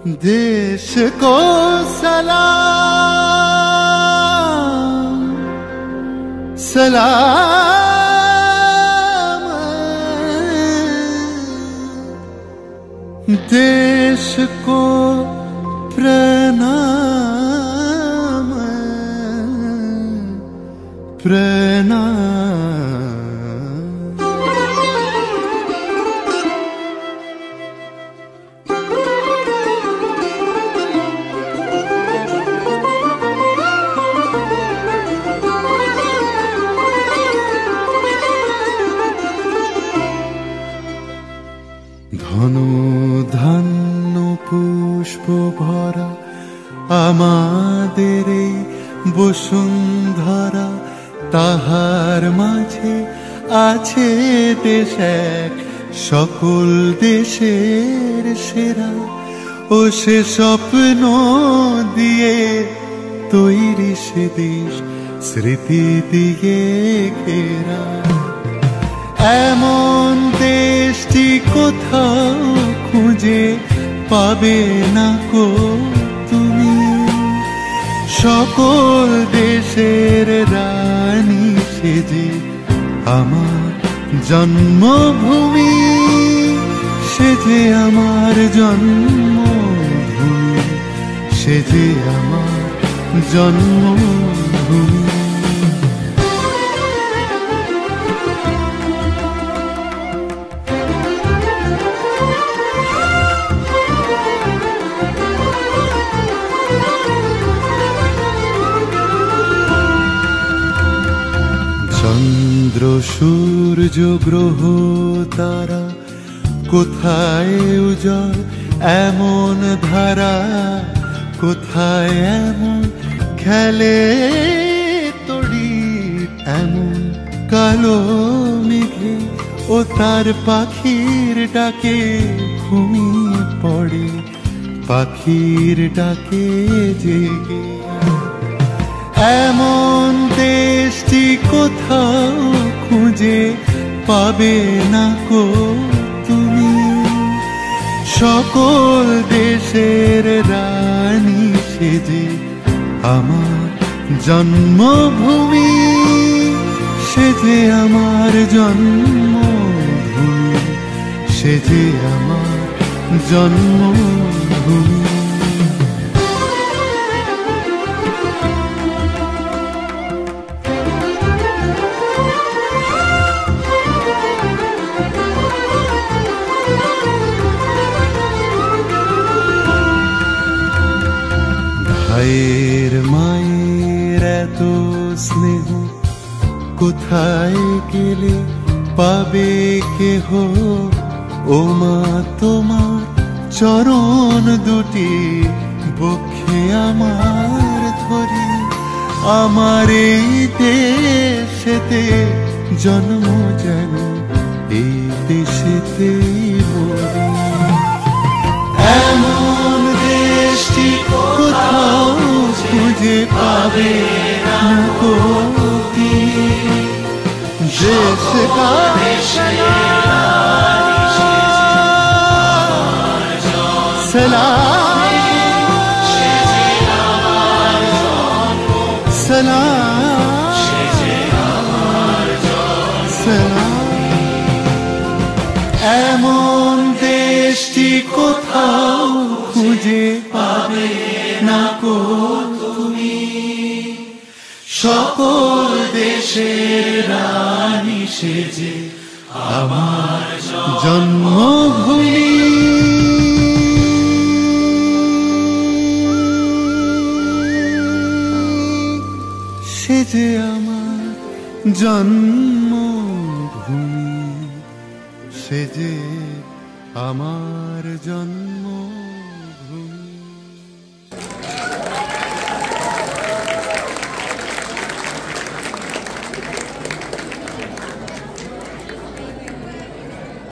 देश को सलाम सलाम, देश को प्रणाम प्रणाम। ধনু ধান্য পুষ্প ভরা আমাদের এই বসুন্ধরা, তাহার মাঝে আছে দেশ এক সকল দেশের সেরা। ও সে স্বপ্ন দিয়ে তৈরি সে দেশ স্মৃতি দিয়ে ঘেরা। এমন দেশটি কোথাও খুঁজে পাবে না কো তুমি, সকল দেশের রানী সেজে আমার জন্মভূমি, সেজে আমার জন্মভূমি, সেজে আমার জন্মভূমি। চন্দ্র সূর্য গ্রহ তারা কোথায় উজ্জ্বল এমন ধারা, কোথায় এমন খেলে তড়ি, এমন কালো মেঘে ও তার পাখির ডাকে ঘুমিয়ে পড়ে, পাখির ডাকে জেগে। এমন দেশটি কোথাও খুঁজে পাবে না কো তুমি, সকল দেশের রানী সেজে আমার জন্মভূমি, সেজে আমার জন্মভূমি, সেজে আমার জন্মভূমি। ভাইয়ের মায়ের এত স্নেহ কোথায় গেলে পাবে কেহ, ও মা তোমার চরণ দুটি বক্ষে আমার ধরি, আমার এই দেশেতে জন্ম যেন এই দেশেতেই মরি। এমন দেশটি কোথাও খুঁজে পাবে না কো তুমি, দেশ কা सलाम सलाम सलाम। এমন দেশটি কোথাও খুঁজে পাবে না কো তুমি, সকল দেশের রানী সেজে আমার জন্মভূমি, সেজে আমার জন্মভূমি, সেজে আমার জন্ম।